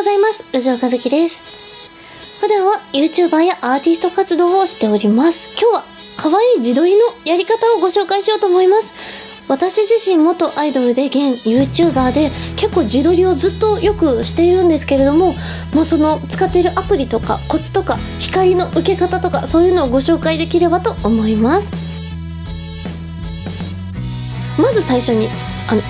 ございます。宇治和樹です。普段は YouTuber やアーティスト活動をしております。今日は可愛い自撮りのやり方をご紹介しようと思います。私自身元アイドルで現 YouTuber で結構自撮りをずっとよくしているんですけれども、その使っているアプリとかコツとか光の受け方とかそういうのをご紹介できればと思います。まず最初に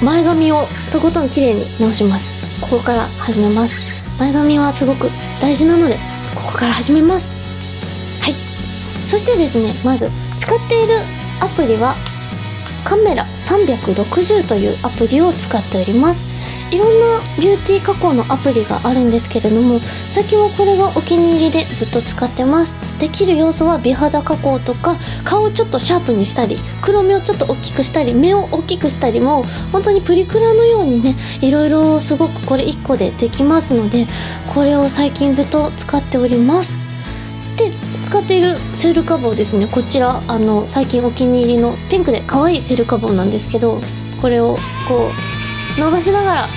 前髪をとことん綺麗に直します。ここから始めます。前髪はすごく大事なのでここから始めます。はい。そしてですね、まず使っているアプリはカメラ360というアプリを使っております。いろんなビューティー加工のアプリがあるんですけれども、最近はこれがお気に入りでずっと使ってます。できる要素は美肌加工とか、顔をちょっとシャープにしたり、黒目をちょっと大きくしたり、目を大きくしたりも本当にプリクラのようにね、いろいろすごくこれ1個でできますので、これを最近ずっと使っております。で、使っているセルカ棒ですね、こちら最近お気に入りのピンクで可愛いセルカ棒なんですけど、これをこう伸ばしながら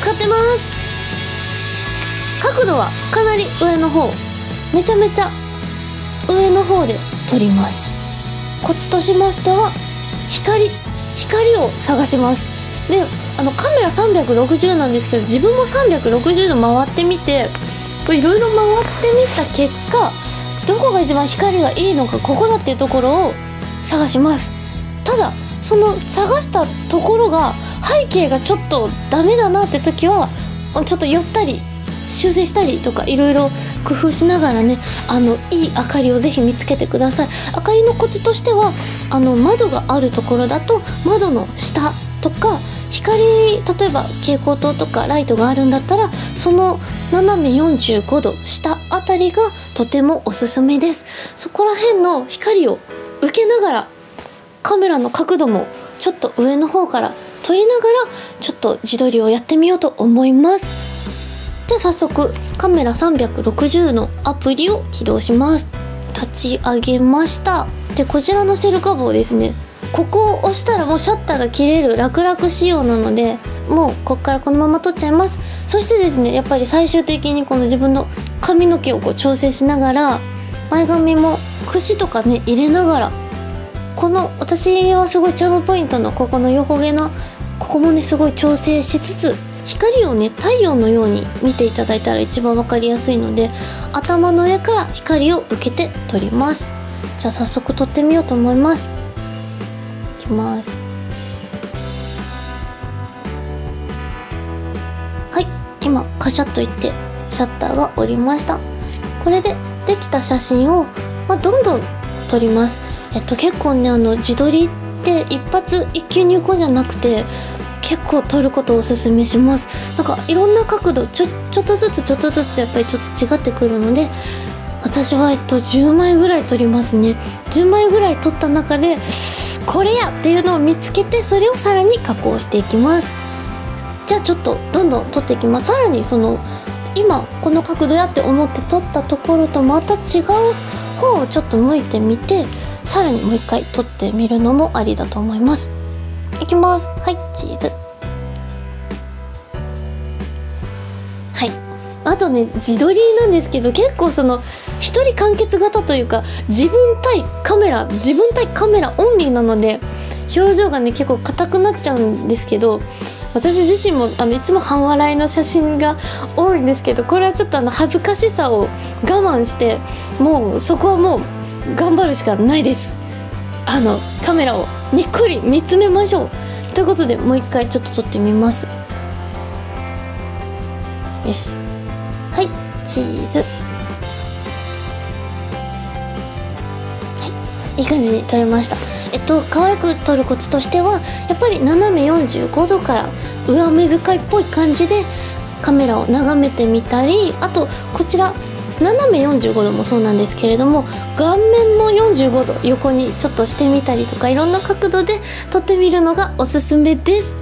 使ってます。角度はかなり上の方、めちゃめちゃ上の方で撮ります。コツとしましては光を探します。でカメラ360なんですけど、自分も360度回ってみていろいろ回ってみた結果、どこが一番光がいいのか、ここだっていうところを探します。ただその探したところが背景がちょっとダメだなって時はちょっと寄ったり修正したりとかいろいろ工夫しながらね、いい明かりをぜひ見つけてください。明かりのコツとしては窓があるところだと窓の下とか、光、例えば蛍光灯とかライトがあるんだったらその斜め45度下あたりがとてもおすすめです。そこら辺の光を受けながらカメラの角度もちょっと上の方から撮りながらちょっと自撮りをやってみようと思います。じゃあ早速カメラ360のアプリを起動します。立ち上げました。でこちらのセルカ棒ですね、ここを押したらもうシャッターが切れる楽々仕様なので、もうここからこのまま撮っちゃいます。そしてですね、やっぱり最終的にこの自分の髪の毛をこう調整しながら、前髪も櫛とかね入れながら、この私はすごいチャームポイントのここの横毛のここもねすごい調整しつつ、光をね太陽のように見ていただいたら一番分かりやすいので、頭の上から光を受けて撮ります。じゃあ早速撮ってみようと思います。いきます。はい、今カシャッといってシャッターが下りました。これでできた写真を、どんどん撮ります。結構ね自撮りって一発一球入魂じゃなくて結構撮ることをおすすめします。なんかいろんな角度ちょっとずつやっぱりちょっと違ってくるので、私は10枚ぐらい撮りますね。10枚ぐらい撮った中でこれやっていうのを見つけて、それをさらに加工していきます。じゃあちょっとどんどん撮っていきます。さらに今この角度やって思って撮ったところとまた違う方をちょっと向いてみて、さらにもう一回撮ってみるのもありだと思います。いきます。はい、チーズ。はい。あとね、自撮りなんですけど、結構一人完結型というか、自分対カメラオンリーなので表情がね結構硬くなっちゃうんですけど、私自身もいつも半笑いの写真が多いんですけど、これはちょっと恥ずかしさを我慢して、もうそこはもう頑張るしかないです。カメラをにっくり見つめましょうということで、もう一回ちょっと撮ってみます。よし、はい、チーズ。はい、いい感じに撮れました。可愛く撮るコツとしてはやっぱり斜め45度から上目遣いっぽい感じでカメラを眺めてみたり、あとこちら斜め45度もそうなんですけれども、顔面も45度横にちょっとしてみたりとか、いろんな角度で撮ってみるのがおすすめです。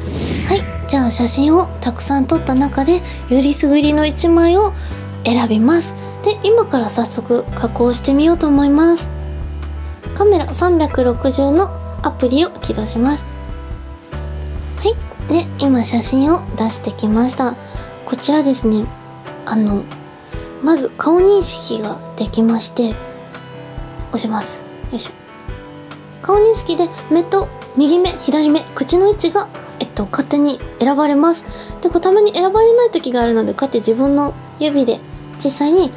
はい、じゃあ写真をたくさん撮った中でよりすぐりの1枚を選びます。で今から早速加工してみようと思います。カメラ360のアプリを起動します。はい、で今写真を出してきました。こちらですね、まず顔認識ができまして、押します。よいしょ。顔認識で目と右目、左目、口の位置が、勝手に選ばれます。で、たまに選ばれない時があるので、こうやって自分の指で実際に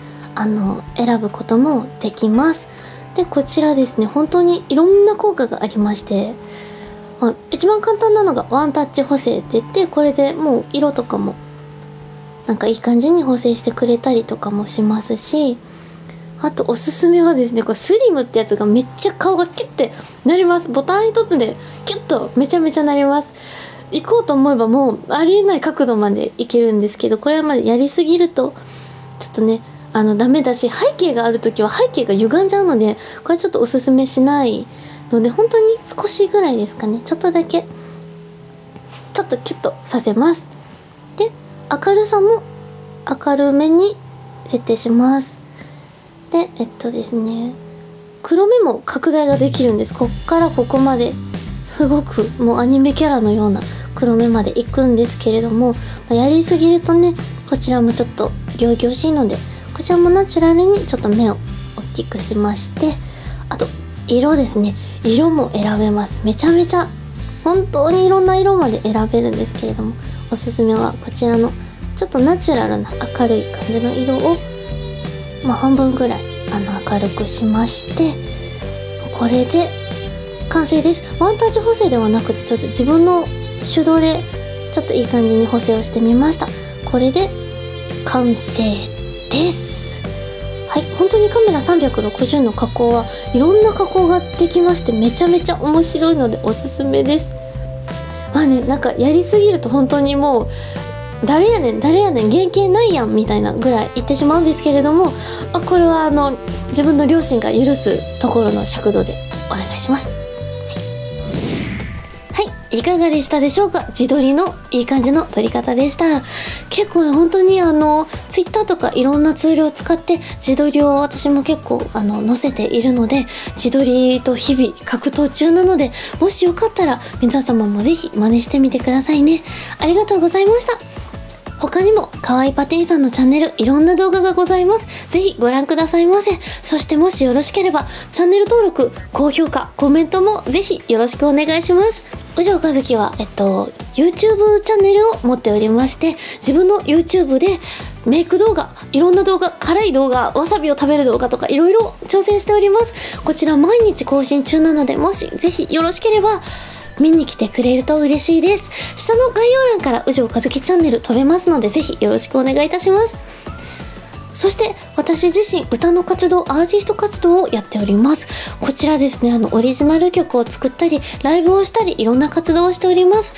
選ぶこともできます。で、こちらですね、本当にいろんな効果がありまして、一番簡単なのがワンタッチ補正って言って、これでもう色とかもなんかいい感じに補正してくれたりとかもしますし、あとおすすめはですね、これスリムってやつがめっちゃ顔がキュッてなります。ボタン一つでキュッとめちゃめちゃなります。行こうと思えばもうありえない角度までいけるんですけど、これはまだやりすぎるとちょっとねダメだし、背景がある時は背景が歪んじゃうので、これちょっとおすすめしないので、本当に少しぐらいですかね、ちょっとだけちょっとキュッとさせます。で、明るさも明るめに設定します。で、ですね、黒目も拡大ができるんです。こっからここまですごくもうアニメキャラのような黒目までいくんですけれども、やりすぎるとね、こちらもちょっと仰々しいので、こちらもナチュラルにちょっと目を大きくしまして、あと色ですね、色も選べます。めちゃめちゃ本当にいろんな色まで選べるんですけれども、おすすめはこちらのちょっとナチュラルな明るい感じの色を半分くらい明るくしまして、これで完成です。ワンタッチ補正ではなくて、ちょっと自分の手動でちょっといい感じに補正をしてみました。これで完成です。はい、本当にカメラ360の加工はいろんな加工ができまして、めちゃめちゃ面白いのでおすすめです。なんかやりすぎると本当にもう誰やねん原型ないやんみたいなぐらい言ってしまうんですけれども、これは自分の両親が許すところの尺度でお願いします。いかがでしたでしょうか。自撮りのいい感じの撮り方でした。結構ね、本当にTwitter とかいろんなツールを使って自撮りを私も結構載せているので、自撮りと日々格闘中なので、もしよかったら皆様もぜひ真似してみてくださいね。ありがとうございました。他にもかわいパティさんのチャンネルいろんな動画がございます。ぜひご覧くださいませ。そしてもしよろしければチャンネル登録、高評価、コメントもぜひよろしくお願いします。宇城和樹はYouTube チャンネルを持っておりまして、自分の YouTube でメイク動画、いろんな動画、辛い動画、わさびを食べる動画とかいろいろ挑戦しております。こちら毎日更新中なので、もしぜひよろしければ見に来てくれると嬉しいです。下の概要欄から宇城和樹チャンネル飛べますので、ぜひよろしくお願いいたします。そして私自身歌の活動、アーティスト活動をやっております。こちらですね、オリジナル曲を作ったりライブをしたりいろんな活動をしております。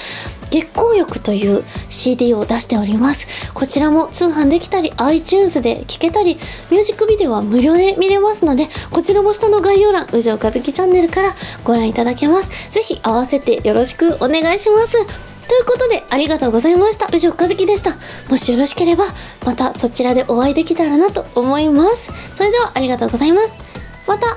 月光浴という CD を出しております。こちらも通販できたり iTunes で聴けたり、ミュージックビデオは無料で見れますので、こちらも下の概要欄宇城和樹チャンネルからご覧いただけます。ぜひ合わせてよろしくお願いします。ということで、ありがとうございました。宇城和樹でした。もしよろしければまたそちらでお会いできたらなと思います。それではありがとうございます。またね。